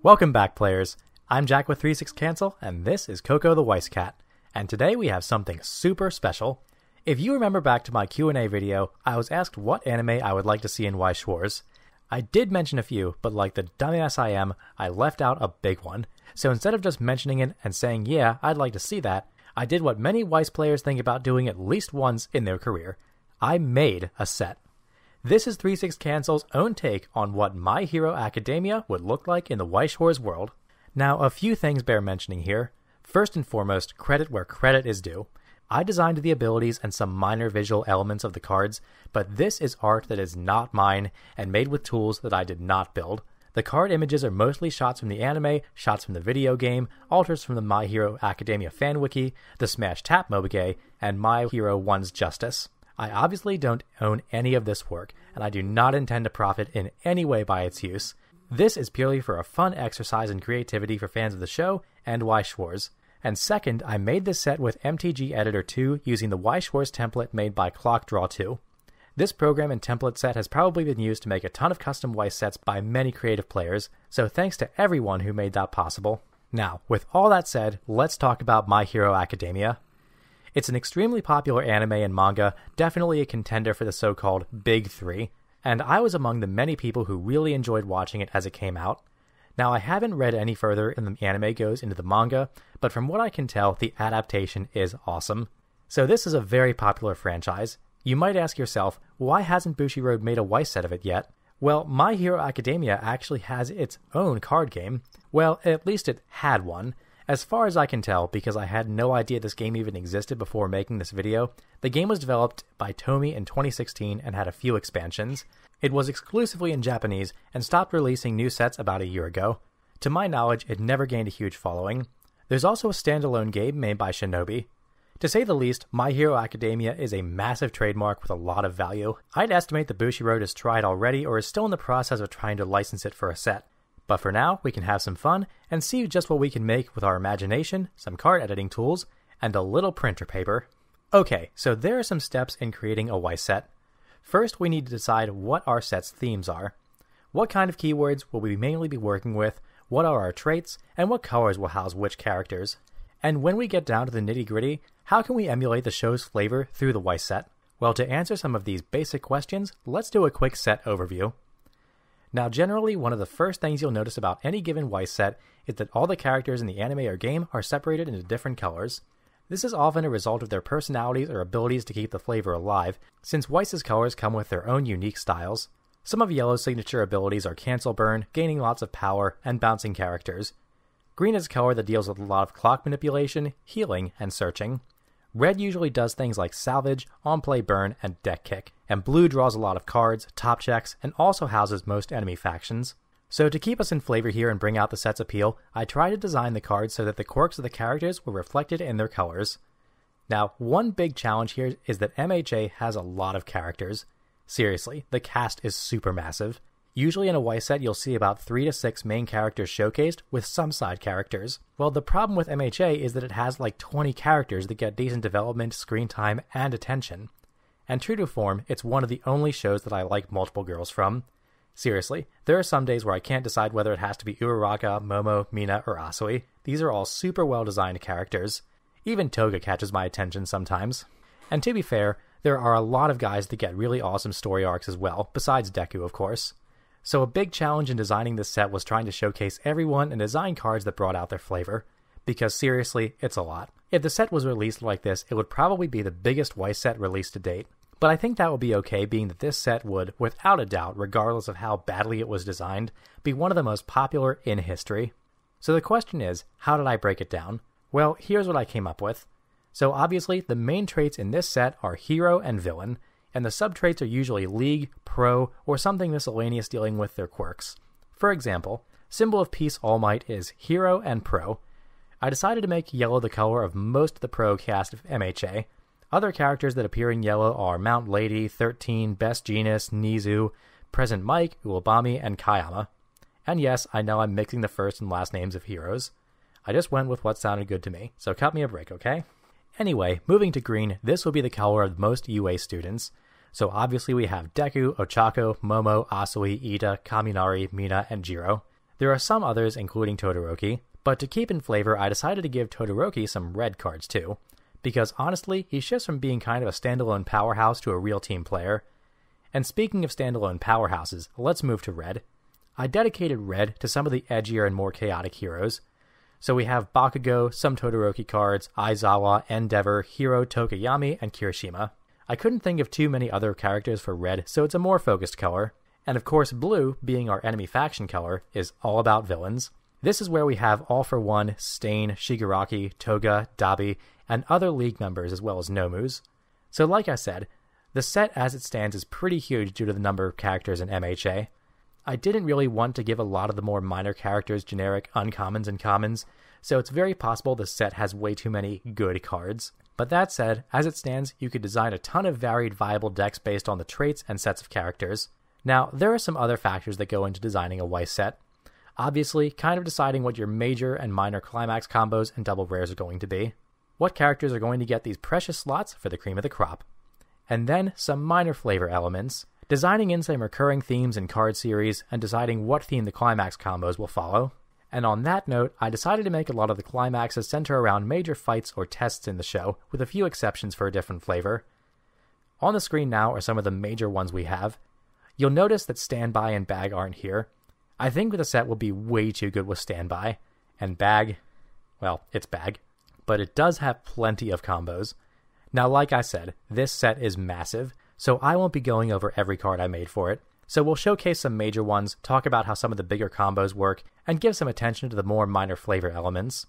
Welcome back, players. I'm Jack with 36 Cancel, and this is Coco the Weiss Cat. And today we have something super special. If you remember back to my Q&A video, I was asked what anime I would like to see in Weiss Schwarz. I did mention a few, but like the dumbass I am, I left out a big one. So instead of just mentioning it and saying, yeah, I'd like to see that, I did what many Weiss players think about doing at least once in their career. I made a set. This is 36 Cancel's own take on what My Hero Acaedmia would look like in the Weiss Schwarz world. Now, a few things bear mentioning here. First and foremost, credit where credit is due. I designed the abilities and some minor visual elements of the cards, but this is art that is not mine and made with tools that I did not build. The card images are mostly shots from the anime, shots from the video game, alters from the My Hero Acaedmia fan wiki, the Smash Tap Mobige, and My Hero 1's Justice. I obviously don't own any of this work, and I do not intend to profit in any way by its use. This is purely for a fun exercise in creativity for fans of the show and Weiss Schwarz. And second, I made this set with MTG Editor 2 using the Weiss Schwarz template made by Clock Draw 2. This program and template set has probably been used to make a ton of custom Weiss sets by many creative players, so thanks to everyone who made that possible. Now, with all that said, let's talk about My Hero Acaedmia. It's an extremely popular anime and manga, definitely a contender for the so-called Big Three, and I was among the many people who really enjoyed watching it as it came out. Now, I haven't read any further than the anime goes into the manga, but from what I can tell, the adaptation is awesome. So this is a very popular franchise. You might ask yourself, why hasn't Bushiroad made a Weiss set of it yet? Well, My Hero Acaedmia actually has its own card game. Well, at least it had one. As far as I can tell, because I had no idea this game even existed before making this video, the game was developed by Tomy in 2016 and had a few expansions. It was exclusively in Japanese and stopped releasing new sets about a year ago. To my knowledge, it never gained a huge following. There's also a standalone game made by Shinobi. To say the least, My Hero Acaedmia is a massive trademark with a lot of value. I'd estimate that Bushiroad has tried already or is still in the process of trying to license it for a set. But for now, we can have some fun and see just what we can make with our imagination, some card editing tools, and a little printer paper. Okay, so there are some steps in creating a Weiss set. First, we need to decide what our set's themes are. What kind of keywords will we mainly be working with, what are our traits, and what colors will house which characters. And when we get down to the nitty-gritty, how can we emulate the show's flavor through the Weiss set? Well, to answer some of these basic questions, let's do a quick set overview. Now, generally, one of the first things you'll notice about any given Weiss set is that all the characters in the anime or game are separated into different colors. This is often a result of their personalities or abilities to keep the flavor alive, since Weiss's colors come with their own unique styles. Some of Yellow's signature abilities are Cancel Burn, gaining lots of power, and bouncing characters. Green is a color that deals with a lot of clock manipulation, healing, and searching. Red usually does things like Salvage, On-Play Burn, and Deck Kick, and Blue draws a lot of cards, top checks, and also houses most enemy factions. So to keep us in flavor here and bring out the set's appeal, I tried to design the cards so that the quirks of the characters were reflected in their colors. Now, one big challenge here is that MHA has a lot of characters. Seriously, the cast is super massive. Usually in a Weiss set, you'll see about 3 to 6 main characters showcased, with some side characters. Well, the problem with MHA is that it has like 20 characters that get decent development, screen time, and attention. And true to form, it's one of the only shows that I like multiple girls from. Seriously, there are some days where I can't decide whether it has to be Uraraka, Momo, Mina, or Asui. These are all super well designed characters. Even Toga catches my attention sometimes. And to be fair, there are a lot of guys that get really awesome story arcs as well, besides Deku of course. So a big challenge in designing this set was trying to showcase everyone and design cards that brought out their flavor. Because seriously, it's a lot. If the set was released like this, it would probably be the biggest Weiss set released to date. But I think that would be okay, being that this set would, without a doubt, regardless of how badly it was designed, be one of the most popular in history. So the question is, how did I break it down? Well, here's what I came up with. So obviously, the main traits in this set are hero and villain, and the sub-traits are usually League, Pro, or something miscellaneous dealing with their quirks. For example, Symbol of Peace All Might is Hero and Pro. I decided to make yellow the color of most of the Pro cast of MHA. Other characters that appear in yellow are Mount Lady, 13, Best Genus, Nizu, Present Mike, Uwabami, and Kayama. And yes, I know I'm mixing the first and last names of heroes. I just went with what sounded good to me, so cut me a break, okay? Anyway, moving to green, this will be the color of most UA students. So obviously we have Deku, Ochako, Momo, Asui, Ida, Kaminari, Mina, and Jiro. There are some others, including Todoroki, but to keep in flavor, I decided to give Todoroki some red cards too, because honestly, he shifts from being kind of a standalone powerhouse to a real team player. And speaking of standalone powerhouses, let's move to red. I dedicated red to some of the edgier and more chaotic heroes. So we have Bakugo, some Todoroki cards, Aizawa, Endeavor, Hiro, Tokuyami, and Kirishima. I couldn't think of too many other characters for red, so it's a more focused color. And of course, blue, being our enemy faction color, is all about villains. This is where we have All For One, Stain, Shigaraki, Toga, Dabi, and other League members as well as Nomus. So like I said, the set as it stands is pretty huge due to the number of characters in MHA. I didn't really want to give a lot of the more minor characters generic uncommons and commons, so it's very possible the set has way too many good cards. But that said, as it stands, you could design a ton of varied viable decks based on the traits and sets of characters. Now, there are some other factors that go into designing a Weiss set. Obviously, kind of deciding what your major and minor climax combos and double rares are going to be. What characters are going to get these precious slots for the cream of the crop. And then some minor flavor elements. Designing in some recurring themes in card series, and deciding what theme the climax combos will follow. And on that note, I decided to make a lot of the climaxes center around major fights or tests in the show, with a few exceptions for a different flavor. On the screen now are some of the major ones we have. You'll notice that Standby and Bag aren't here. I think the set will be way too good with Standby, and Bag, well, it's Bag, but it does have plenty of combos. Now, like I said, this set is massive, so I won't be going over every card I made for it. So we'll showcase some major ones, talk about how some of the bigger combos work, and give some attention to the more minor flavor elements.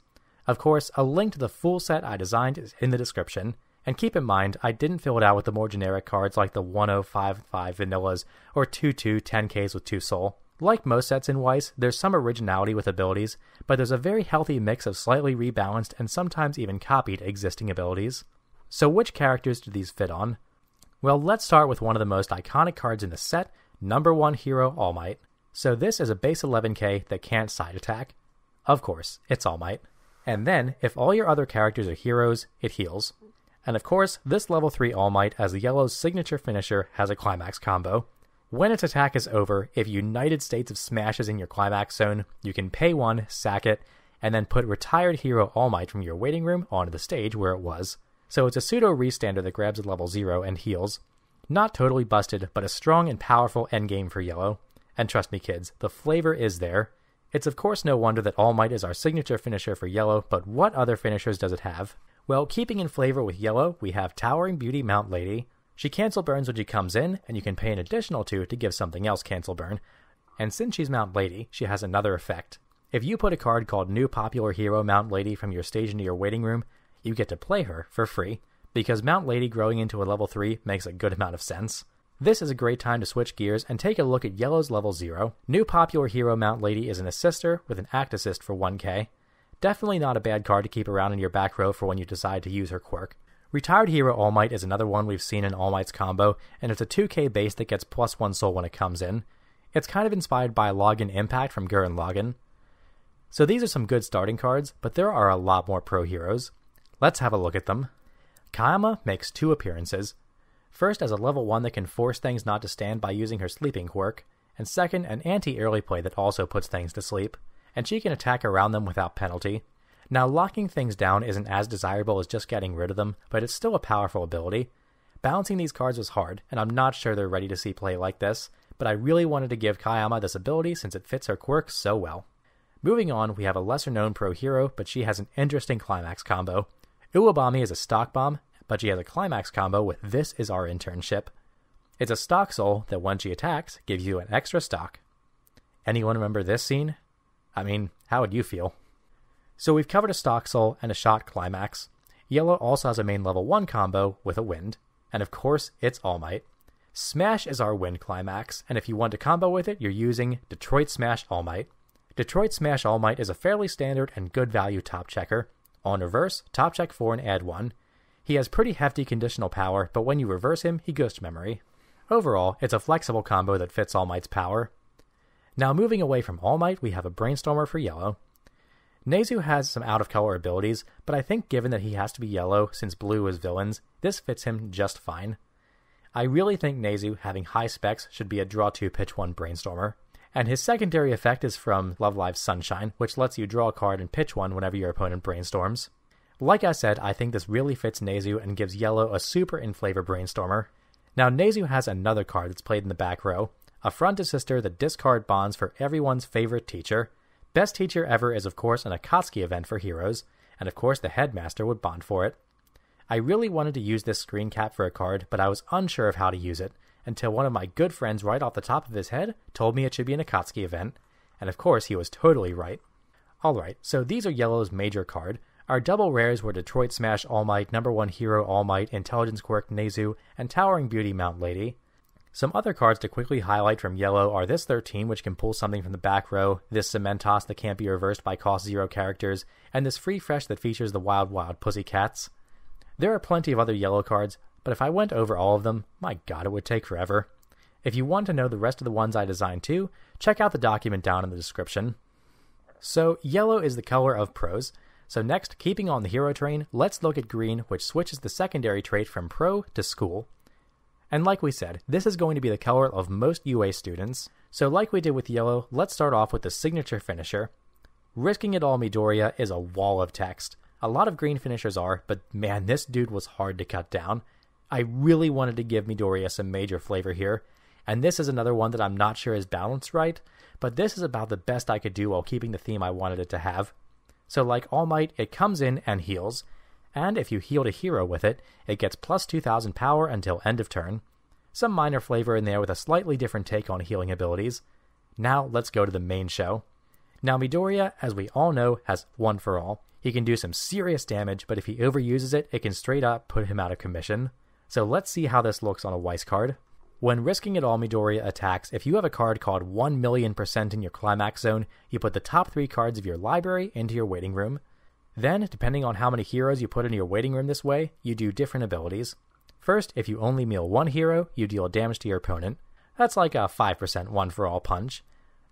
Of course, a link to the full set I designed is in the description, and keep in mind, I didn't fill it out with the more generic cards like the 1055 vanillas or 2/2 10Ks with 2 soul. Like most sets in Weiss, there's some originality with abilities, but there's a very healthy mix of slightly rebalanced and sometimes even copied existing abilities. So which characters do these fit on? Well, let's start with one of the most iconic cards in the set, number 1 hero All Might. So this is a base 11k that can't side attack. Of course, it's All Might. And then, if all your other characters are heroes, it heals. And of course, this level 3 All Might as the yellow's signature finisher has a climax combo. When its attack is over, if United States of Smash is in your climax zone, you can pay 1, sack it, and then put retired hero All Might from your waiting room onto the stage where it was. So it's a pseudo restander that grabs at level 0 and heals. Not totally busted, but a strong and powerful endgame for yellow. And trust me kids, the flavor is there. It's of course no wonder that All Might is our signature finisher for yellow, but what other finishers does it have? Well, keeping in flavor with yellow, we have Towering Beauty Mount Lady. She cancel burns when she comes in, and you can pay an additional 2 to give something else cancel burn. And since she's Mount Lady, she has another effect. If you put a card called New Popular Hero Mount Lady from your stage into your waiting room, you get to play her for free, because Mount Lady growing into a level 3 makes a good amount of sense. This is a great time to switch gears and take a look at Yellow's level 0. New Popular Hero Mount Lady is an assister with an act assist for 1k. Definitely not a bad card to keep around in your back row for when you decide to use her quirk. Retired Hero All Might is another one we've seen in All Might's combo, and it's a 2k base that gets +1 soul when it comes in. It's kind of inspired by Login Impact from Gurren Lagann. So these are some good starting cards, but there are a lot more pro heroes. Let's have a look at them. Kayama makes 2 appearances. First as a level 1 that can force things not to stand by using her sleeping quirk, and second an anti-early play that also puts things to sleep, and she can attack around them without penalty. Now locking things down isn't as desirable as just getting rid of them, but it's still a powerful ability. Balancing these cards was hard, and I'm not sure they're ready to see play like this, but I really wanted to give Kayama this ability since it fits her quirk so well. Moving on, we have a lesser known pro hero, but she has an interesting climax combo. Uwabami is a stock bomb, but she has a climax combo with This Is Our Internship. It's a stock soul that when she attacks, gives you an extra stock. Anyone remember this scene? I mean, how would you feel? So we've covered a stock soul and a shot climax. Yellow also has a main level 1 combo with a wind, and of course it's All Might. Smash is our wind climax, and if you want to combo with it, you're using Detroit Smash All Might. Detroit Smash All Might is a fairly standard and good value top checker. On reverse, top check 4 and add 1. He has pretty hefty conditional power, but when you reverse him, he goes to memory. Overall, it's a flexible combo that fits All Might's power. Now moving away from All Might, we have a Brainstormer for yellow. Nezu has some out-of-color abilities, but I think given that he has to be yellow since blue is villains, this fits him just fine. I really think Nezu, having high specs, should be a draw 2 pitch 1 Brainstormer. And his secondary effect is from Love Live Sunshine, which lets you draw a card and pitch one whenever your opponent brainstorms. Like I said, I think this really fits Nezu and gives yellow a super in-flavor brainstormer. Now Nezu has another card that's played in the back row, Affront to Sister that discard bonds for everyone's favorite teacher. Best teacher ever is of course an Akatsuki event for heroes, and of course the headmaster would bond for it. I really wanted to use this screen cap for a card, but I was unsure of how to use it, until one of my good friends right off the top of his head told me it should be an Akatsuki event, and of course he was totally right. Alright, so these are Yellow's major card. Our double rares were Detroit Smash All Might, Number 1 Hero All Might, Intelligence Quirk Nezu, and Towering Beauty Mount Lady. Some other cards to quickly highlight from Yellow are this 13, which can pull something from the back row, this Cementos that can't be reversed by cost 0 characters, and this Free Fresh that features the Wild Wild Pussycats. There are plenty of other Yellow cards, but if I went over all of them, my god, it would take forever. If you want to know the rest of the ones I designed too, check out the document down in the description. So, Yellow is the color of Pros. So next, keeping on the hero train, let's look at Green, which switches the secondary trait from Pro to School. And like we said, this is going to be the color of most UA students. So like we did with Yellow, let's start off with the signature finisher. Risking It All Midoriya is a wall of text. A lot of Green finishers are, but man, this dude was hard to cut down. I really wanted to give Midoriya some major flavor here, and this is another one that I'm not sure is balanced right, but this is about the best I could do while keeping the theme I wanted it to have. So like All Might, it comes in and heals, and if you healed a hero with it, it gets plus 2000 power until end of turn. Some minor flavor in there with a slightly different take on healing abilities. Now let's go to the main show. Now Midoriya, as we all know, has One for All. He can do some serious damage, but if he overuses it, it can straight up put him out of commission. So let's see how this looks on a Weiss card. When Risking It All Midoriya attacks, if you have a card called 1,000,000% in your Climax zone, you put the top 3 cards of your library into your waiting room. Then, depending on how many heroes you put into your waiting room this way, you do different abilities. First, if you only meal 1 hero, you deal damage to your opponent. That's like a 5% One for All punch.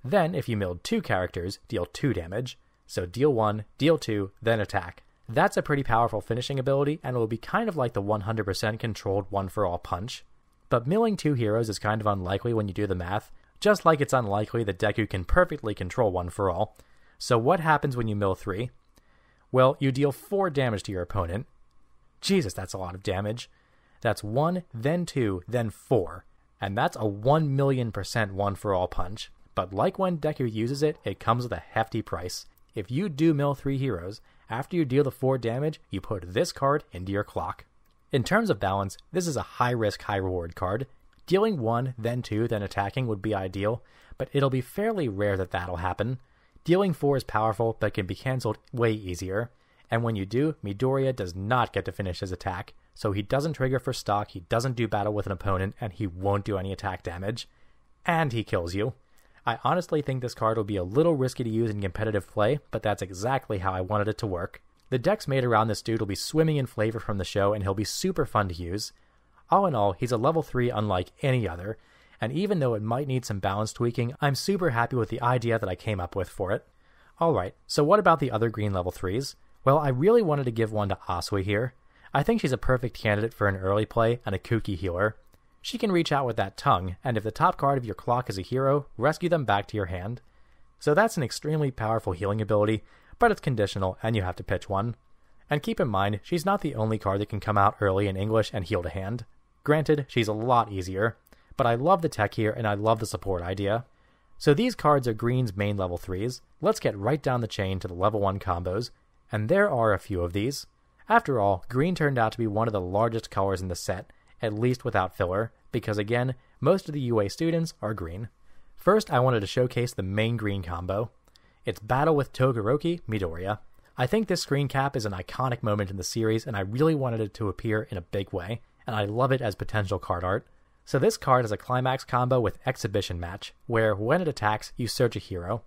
Then, if you milled 2 characters, deal 2 damage. So deal 1, deal 2, then attack. That's a pretty powerful finishing ability, and it will be kind of like the 100% controlled One for All punch. But milling 2 heroes is kind of unlikely when you do the math, just like it's unlikely that Deku can perfectly control One for All. So what happens when you mill 3? Well, you deal 4 damage to your opponent. Jesus, that's a lot of damage. That's 1, then 2, then 4. And that's a 1,000,000% One for All punch. But like when Deku uses it, it comes with a hefty price. If you do mill 3 heroes, after you deal the 4 damage, you put this card into your clock. In terms of balance, this is a high-risk, high-reward card. Dealing 1, then 2, then attacking would be ideal, but it'll be fairly rare that that'll happen. Dealing 4 is powerful, but can be cancelled way easier. And when you do, Midoriya does not get to finish his attack, so he doesn't trigger for stock, he doesn't do battle with an opponent, and he won't do any attack damage. And he kills you. I honestly think this card will be a little risky to use in competitive play, but that's exactly how I wanted it to work. The decks made around this dude will be swimming in flavor from the show, and he'll be super fun to use. All in all, he's a level 3 unlike any other, and even though it might need some balance tweaking, I'm super happy with the idea that I came up with for it. Alright, so what about the other green level 3s? Well, I really wanted to give one to Asui here. I think she's a perfect candidate for an early play and a kooky healer. She can reach out with that tongue, and if the top card of your clock is a hero, rescue them back to your hand. So that's an extremely powerful healing ability, but it's conditional and you have to pitch one. And keep in mind, she's not the only card that can come out early in English and heal to hand. Granted, she's a lot easier, but I love the tech here and I love the support idea. So these cards are Green's main level 3s. Let's get right down the chain to the level 1 combos, and there are a few of these. After all, Green turned out to be one of the largest colors in the set, at least without filler, because again, most of the UA students are Green. First, I wanted to showcase the main Green combo. It's Battle with Todoroki Midoriya. I think this screen cap is an iconic moment in the series, and I really wanted it to appear in a big way, and I love it as potential card art. So this card is a Climax combo with Exhibition Match, where when it attacks, you search a hero.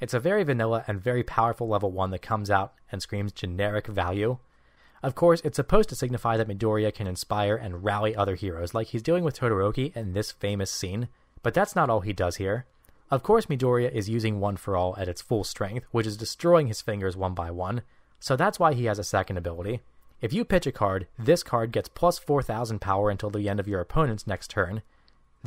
It's a very vanilla and very powerful level 1 that comes out and screams generic value. Of course, it's supposed to signify that Midoriya can inspire and rally other heroes like he's doing with Todoroki in this famous scene, but that's not all he does here. Of course, Midoriya is using One for All at its full strength, which is destroying his fingers one by one, so that's why he has a second ability. If you pitch a card, this card gets plus 4,000 power until the end of your opponent's next turn.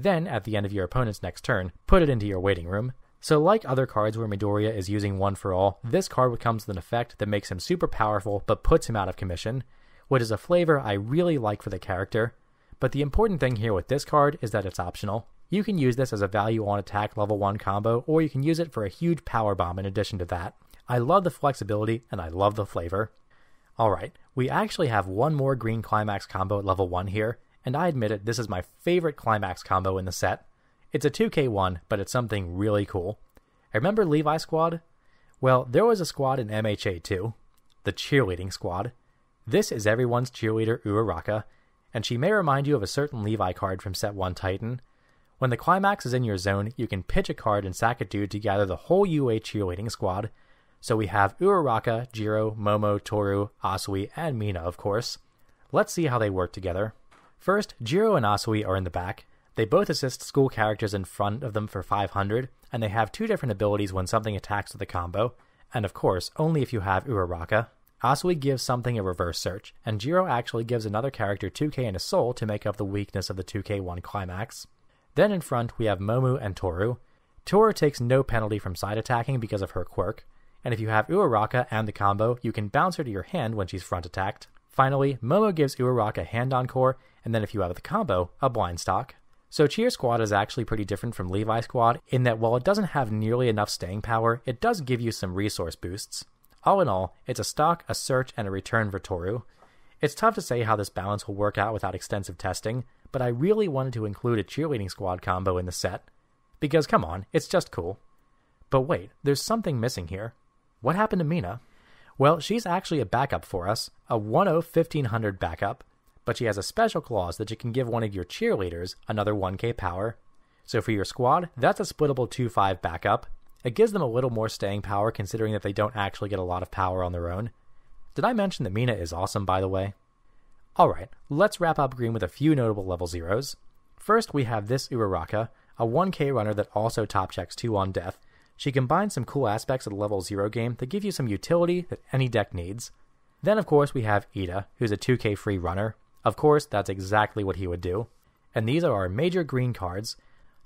Then, at the end of your opponent's next turn, put it into your waiting room. So like other cards where Midoriya is using one for all, this card comes with an effect that makes him super powerful but puts him out of commission, which is a flavor I really like for the character. But the important thing here with this card is that it's optional. You can use this as a value on attack level 1 combo, or you can use it for a huge power bomb in addition to that. I love the flexibility and I love the flavor. Alright, we actually have one more green Climax combo at level 1 here, and I admit it, this is my favorite Climax combo in the set. It's a 2k1, but it's something really cool. Remember Levi Squad? Well, there was a squad in MHA too, the Cheerleading Squad. This is everyone's cheerleader Uraraka, and she may remind you of a certain Levi card from Set 1 Titan. When the Climax is in your zone, you can pitch a card and sack a dude to gather the whole UA Cheerleading Squad. So we have Uraraka, Jiro, Momo, Toru, Asui, and Mina, of course. Let's see how they work together. First, Jiro and Asui are in the back. They both assist school characters in front of them for 500, and they have 2 different abilities when something attacks with a combo, and of course, only if you have Uraraka. Asui gives something a reverse search, and Jiro actually gives another character 2k and a soul to make up the weakness of the 2k1 Climax. Then in front, we have Momo and Toru. Toru takes no penalty from side attacking because of her quirk, and if you have Uraraka and the combo, you can bounce her to your hand when she's front attacked. Finally, Momo gives Uraraka hand encore, and then if you have the combo, a blind stock. So Cheer Squad is actually pretty different from Levi Squad in that while it doesn't have nearly enough staying power, it does give you some resource boosts. All in all, it's a stock, a search, and a return for Toru. It's tough to say how this balance will work out without extensive testing, but I really wanted to include a Cheerleading Squad combo in the set. Because come on, it's just cool. But wait, there's something missing here. What happened to Mina? Well, she's actually a backup for us, a 1/1500 backup. But she has a special clause that you can give one of your cheerleaders another 1k power. So for your squad, that's a splittable 2/5 backup. It gives them a little more staying power considering that they don't actually get a lot of power on their own. Did I mention that Mina is awesome, by the way? Alright, let's wrap up green with a few notable level 0s. First, we have this Uraraka, a 1k runner that also top checks 2 on death. She combines some cool aspects of the level 0 game that give you some utility that any deck needs. Then of course we have Ida, who's a 2k free runner. Of course, that's exactly what he would do. And these are our major green cards.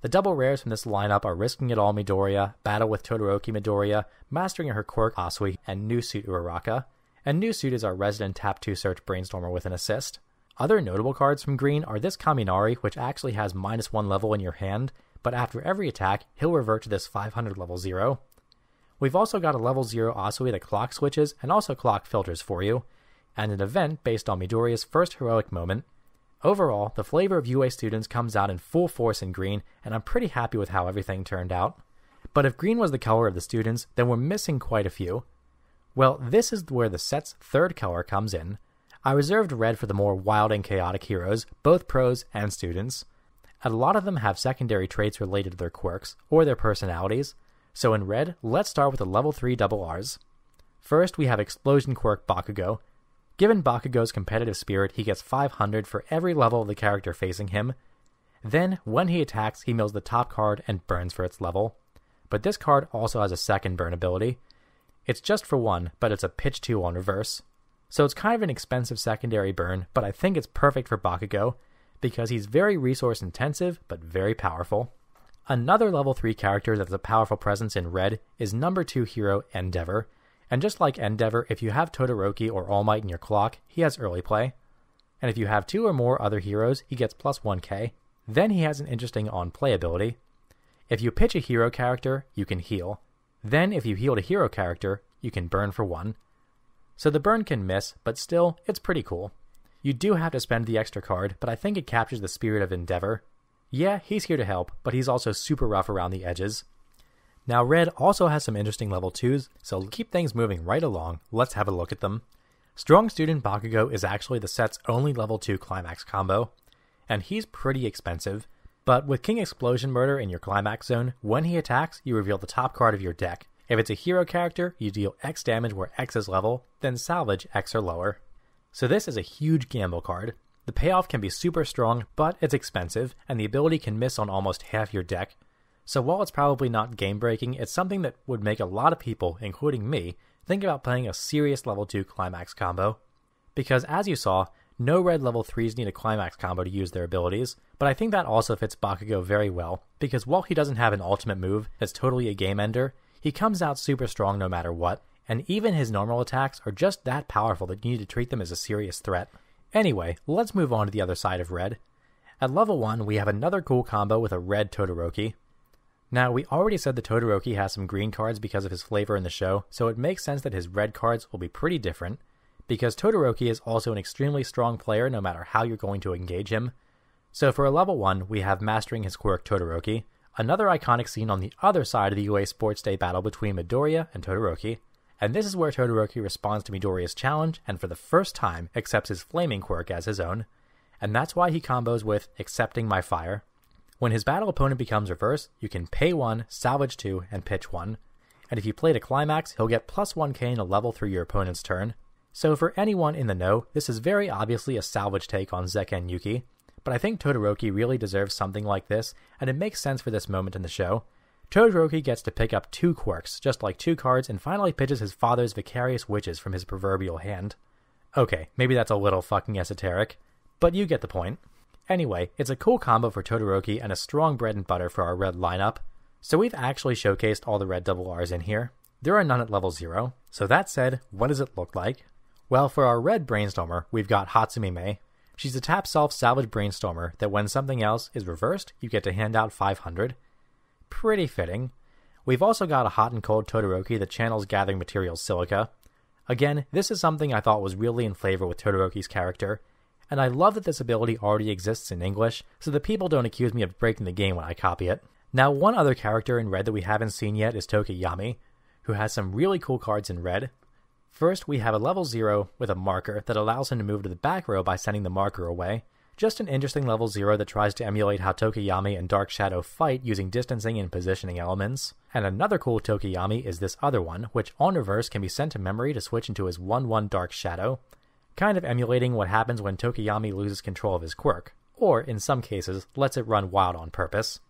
The double rares from this lineup are Risking It All Midoriya, Battle with Todoroki Midoriya, Mastering Her Quirk Asui, and New Suit Uraraka. And New Suit is our resident tap 2 search Brainstormer with an assist. Other notable cards from green are this Kaminari, which actually has -1 level in your hand, but after every attack, he'll revert to this 500 level 0. We've also got a level 0 Asui that clock switches and also clock filters for you, and an event based on Midoriya's first heroic moment. Overall, the flavor of UA students comes out in full force in green, and I'm pretty happy with how everything turned out. But if green was the color of the students, then we're missing quite a few. Well, this is where the set's third color comes in. I reserved red for the more wild and chaotic heroes, both pros and students. And a lot of them have secondary traits related to their quirks, or their personalities. So in red, let's start with the level 3 double Rs. First, we have Explosion Quirk Bakugo. Given Bakugo's competitive spirit, he gets 500 for every level of the character facing him. Then, when he attacks, he mills the top card and burns for its level. But this card also has a second burn ability. It's just for 1, but it's a pitch 2 on reverse. So it's kind of an expensive secondary burn, but I think it's perfect for Bakugo, because he's very resource intensive, but very powerful. Another level 3 character that has a powerful presence in red is number 2 hero Endeavor. And just like Endeavor, if you have Todoroki or All Might in your clock, he has early play. And if you have 2 or more other heroes, he gets plus 1k. Then he has an interesting on-play ability. If you pitch a hero character, you can heal. Then if you healed a hero character, you can burn for 1. So the burn can miss, but still, it's pretty cool. You do have to spend the extra card, but I think it captures the spirit of Endeavor. Yeah, he's here to help, but he's also super rough around the edges. Now red also has some interesting level 2s, so to keep things moving right along, let's have a look at them. Strong Student Bakugo is actually the set's only level 2 Climax combo, and he's pretty expensive, but with King Explosion Murder in your Climax zone, when he attacks, you reveal the top card of your deck. If it's a hero character, you deal X damage where X is level, then salvage X or lower. So this is a huge gamble card. The payoff can be super strong, but it's expensive, and the ability can miss on almost half your deck. So while it's probably not game-breaking, it's something that would make a lot of people, including me, think about playing a serious level 2 Climax combo. Because as you saw, No red level 3s need a Climax combo to use their abilities, but I think that also fits Bakugo very well, because while he doesn't have an ultimate move that's totally a game ender, he comes out super strong no matter what, and even his normal attacks are just that powerful that you need to treat them as a serious threat. Anyway, let's move on to the other side of red. At level 1, we have another cool combo with a red Todoroki. Now, we already said that Todoroki has some green cards because of his flavor in the show, so it makes sense that his red cards will be pretty different, because Todoroki is also an extremely strong player no matter how you're going to engage him. So for a level 1, we have Mastering His Quirk Todoroki, another iconic scene on the other side of the UA Sports Day battle between Midoriya and Todoroki, and this is where Todoroki responds to Midoriya's challenge and for the first time accepts his Flaming Quirk as his own, and that's why he combos with Accepting My Fire. When his battle opponent becomes reversed, you can pay 1, salvage 2, and pitch 1. And if you played a Climax, he'll get plus 1k in a level through your opponent's turn. So for anyone in the know, this is very obviously a salvage take on Zeken Yuki, but I think Todoroki really deserves something like this, and it makes sense for this moment in the show. Todoroki gets to pick up 2 quirks, just like 2 cards, and finally pitches his father's Vicarious Witches from his proverbial hand. Okay, maybe that's a little fucking esoteric, but you get the point. Anyway, it's a cool combo for Todoroki and a strong bread and butter for our red lineup. So we've actually showcased all the red double Rs in here. There are none at level 0. So that said, what does it look like? Well, for our red Brainstormer, we've got Hatsumi Mei. She's a tap self salvage Brainstormer that when something else is reversed, you get to hand out 500. Pretty fitting. We've also got a hot and cold Todoroki that channels Gathering Materials Silica. Again, this is something I thought was really in flavor with Todoroki's character, and I love that this ability already exists in English, so that people don't accuse me of breaking the game when I copy it. Now, one other character in red that we haven't seen yet is Tokiyami, who has some really cool cards in red. First, we have a level 0 with a marker that allows him to move to the back row by sending the marker away. Just an interesting level 0 that tries to emulate how Tokiyami and Dark Shadow fight using distancing and positioning elements. And another cool Tokiyami is this other one, which on reverse can be sent to memory to switch into his 1/1 Dark Shadow, kind of emulating what happens when Tokiyami loses control of his quirk, or in some cases, lets it run wild on purpose.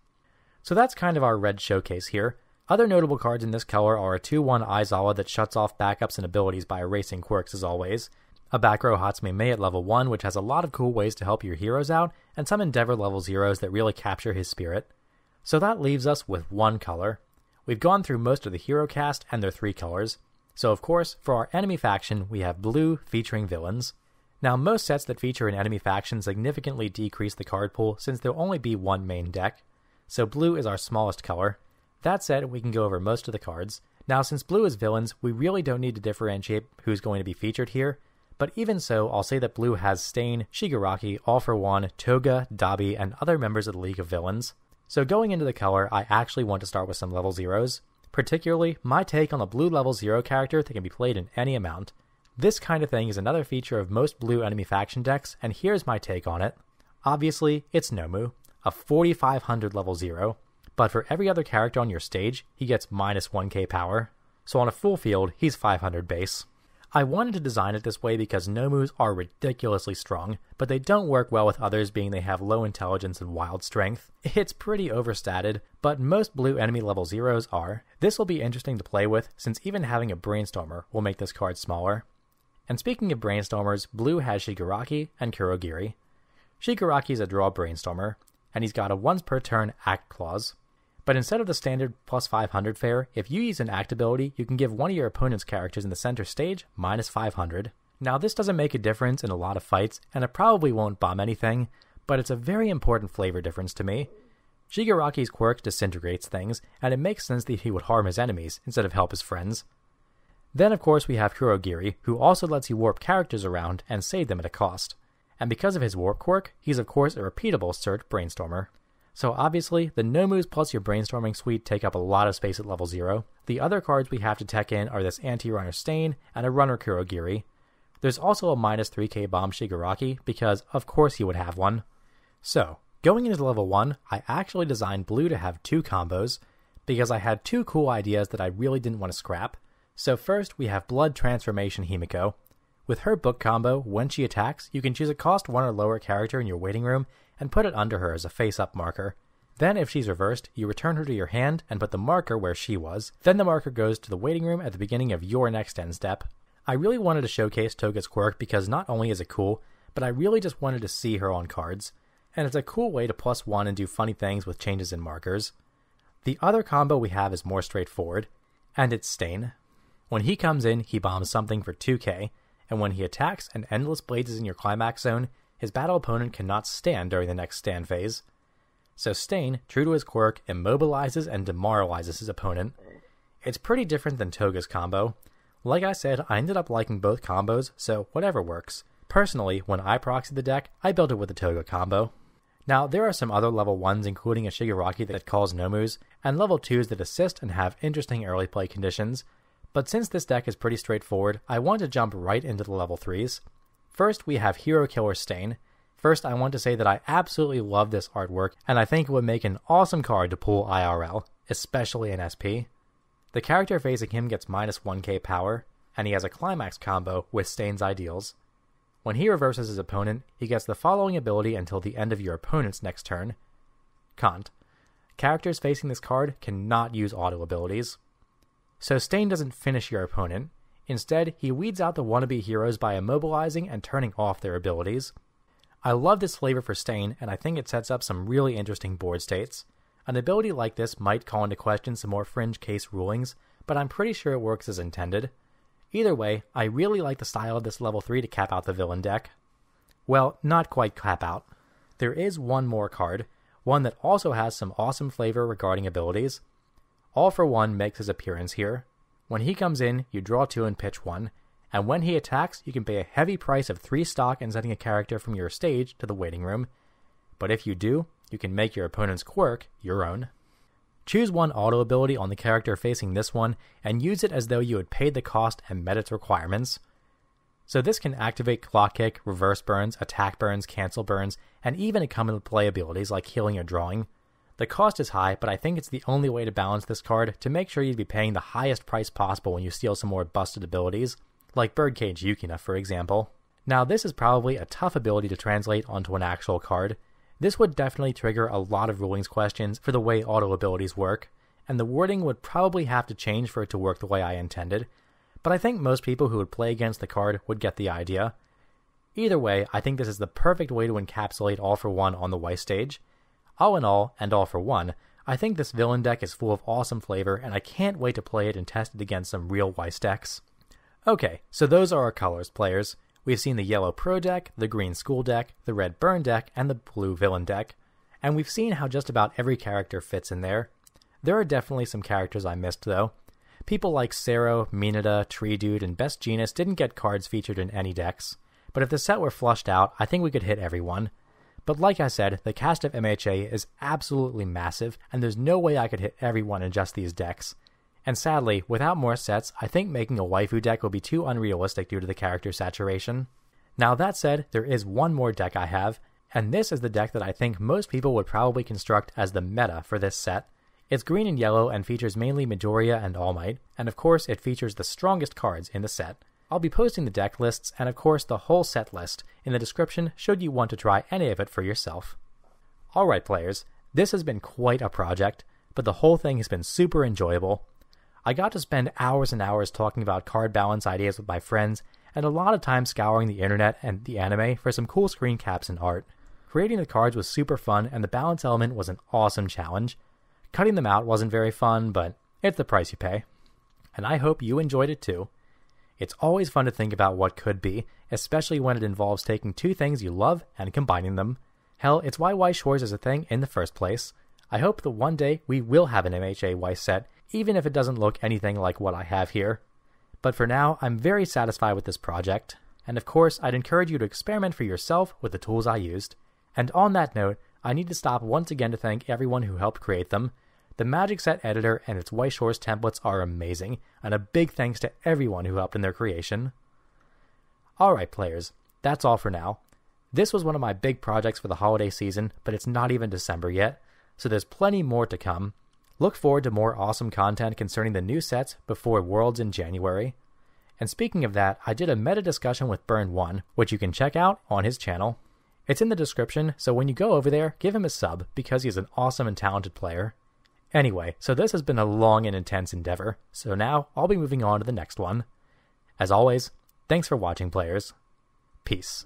So that's kind of our red showcase here. Other notable cards in this color are a 2/1 Aizawa that shuts off backups and abilities by erasing quirks as always, a back row Hatsumi Mei at level 1 which has a lot of cool ways to help your heroes out, and some Endeavor level 0s that really capture his spirit. So that leaves us with one color. We've gone through most of the hero cast and their 3 colors. So of course, for our enemy faction, we have blue featuring villains. Now most sets that feature an enemy faction significantly decrease the card pool since there'll only be one main deck. So blue is our smallest color. That said, we can go over most of the cards. Now since blue is villains, we really don't need to differentiate who's going to be featured here. But even so, I'll say that blue has Stain, Shigaraki, All For One, Toga, Dabi, and other members of the League of Villains. So going into the color, I actually want to start with some level 0s. Particularly, my take on the blue level 0 character that can be played in any amount. This kind of thing is another feature of most blue enemy faction decks, and here's my take on it. Obviously, it's Nomu, a 4500 level 0, but for every other character on your stage, he gets minus 1k power. So on a full field, he's 500 base. I wanted to design it this way because Nomus are ridiculously strong, but they don't work well with others being they have low intelligence and wild strength. It's pretty overstated, but most blue enemy level 0s are. This will be interesting to play with, since even having a Brainstormer will make this card smaller. And speaking of Brainstormers, blue has Shigaraki and Kurogiri. Shigaraki is a draw Brainstormer, and he's got a once per turn act clause. But instead of the standard plus 500 fare, if you use an act ability, you can give one of your opponent's characters in the center stage minus 500. Now this doesn't make a difference in a lot of fights, and it probably won't bomb anything, but it's a very important flavor difference to me. Shigaraki's quirk disintegrates things, and it makes sense that he would harm his enemies instead of help his friends. Then of course we have Kurogiri, who also lets you warp characters around and save them at a cost. And because of his warp quirk, he's of course a repeatable Search Brainstormer. So obviously, the Nomus plus your Brainstorming suite take up a lot of space at level 0. The other cards we have to tech in are this Anti-Runner Stain and a Runner Kurogiri. There's also a minus 3k bomb Shigaraki, because of course he would have one. So, going into level 1, I actually designed blue to have 2 combos, because I had 2 cool ideas that I really didn't want to scrap. So first, we have Blood Transformation Himiko. With her book combo, when she attacks, you can choose a cost 1 or lower character in your waiting room, and put it under her as a face-up marker. Then if she's reversed, you return her to your hand and put the marker where she was. Then the marker goes to the waiting room at the beginning of your next end step. I really wanted to showcase Toga's quirk because not only is it cool, but I really just wanted to see her on cards, and it's a cool way to +1 and do funny things with changes in markers. The other combo we have is more straightforward, and it's Stain. When he comes in, he bombs something for 2k, and when he attacks and Endless Blades is in your Climax zone, his battle opponent cannot stand during the next stand phase. So Stain, true to his quirk, immobilizes and demoralizes his opponent. It's pretty different than Toga's combo. Like I said, I ended up liking both combos, so whatever works. Personally, when I proxied the deck, I built it with the Toga combo. Now, there are some other level 1s, including a Shigaraki that calls Nomus, and level 2s that assist and have interesting early play conditions, but since this deck is pretty straightforward, I want to jump right into the level 3s. First, we have Hero Killer Stain. First, I want to say that I absolutely love this artwork, and I think it would make an awesome card to pull IRL, especially in SP. The character facing him gets -1k power, and he has a Climax combo with Stain's Ideals. When he reverses his opponent, he gets the following ability until the end of your opponent's next turn. Can't. Characters facing this card cannot use auto abilities. So Stain doesn't finish your opponent. Instead, he weeds out the wannabe heroes by immobilizing and turning off their abilities. I love this flavor for Stain, and I think it sets up some really interesting board states. An ability like this might call into question some more fringe case rulings, but I'm pretty sure it works as intended. Either way, I really like the style of this level 3 to cap out the villain deck. Well, not quite cap out. There is one more card, one that also has some awesome flavor regarding abilities. All for One makes his appearance here. When he comes in, you draw 2 and pitch 1, and when he attacks, you can pay a heavy price of 3 stock and sending a character from your stage to the waiting room. But if you do, you can make your opponent's quirk your own. Choose one auto ability on the character facing this one, and use it as though you had paid the cost and met its requirements. So this can activate Clock Kick, Reverse Burns, Attack Burns, Cancel Burns, and even come into play abilities like Healing or Drawing. The cost is high, but I think it's the only way to balance this card to make sure you'd be paying the highest price possible when you steal some more busted abilities, like Birdcage Yukina for example. Now this is probably a tough ability to translate onto an actual card. This would definitely trigger a lot of rulings questions for the way auto abilities work, and the wording would probably have to change for it to work the way I intended, but I think most people who would play against the card would get the idea. Either way, I think this is the perfect way to encapsulate All for One on the Weiss stage. All in all, and all for one, I think this villain deck is full of awesome flavor, and I can't wait to play it and test it against some real Weiss decks. Okay, so those are our colors, players. We've seen the yellow pro deck, the green school deck, the red burn deck, and the blue villain deck, and we've seen how just about every character fits in there. There are definitely some characters I missed though. People like Sero, Mineta, Tree Dude, and Best Genus didn't get cards featured in any decks, but if the set were flushed out, I think we could hit everyone. But like I said, the cast of MHA is absolutely massive, and there's no way I could hit everyone in just these decks. And sadly, without more sets, I think making a waifu deck would be too unrealistic due to the character saturation. Now that said, there is one more deck I have, and this is the deck that I think most people would probably construct as the meta for this set. It's green and yellow and features mainly Midoriya and All Might, and of course it features the strongest cards in the set. I'll be posting the deck lists and of course the whole set list in the description should you want to try any of it for yourself. Alright players, this has been quite a project, but the whole thing has been super enjoyable. I got to spend hours and hours talking about card balance ideas with my friends, and a lot of time scouring the internet and the anime for some cool screen caps and art. Creating the cards was super fun, and the balance element was an awesome challenge. Cutting them out wasn't very fun, but it's the price you pay. And I hope you enjoyed it too. It's always fun to think about what could be, especially when it involves taking two things you love and combining them. Hell, it's why Weiss Schwarz is a thing in the first place. I hope that one day we will have an MHA Weiss set, even if it doesn't look anything like what I have here. But for now, I'm very satisfied with this project, and of course I'd encourage you to experiment for yourself with the tools I used. And on that note, I need to stop once again to thank everyone who helped create them. The MTG Set editor and its Weiss Schwarz templates are amazing, and a big thanks to everyone who helped in their creation. Alright players, that's all for now. This was one of my big projects for the holiday season, but it's not even December yet, so there's plenty more to come. Look forward to more awesome content concerning the new sets before Worlds in January. And speaking of that, I did a meta discussion with Burn1, which you can check out on his channel. It's in the description, so when you go over there, give him a sub, because he's an awesome and talented player. Anyway, so this has been a long and intense endeavor, so now I'll be moving on to the next one. As always, thanks for watching players. Peace.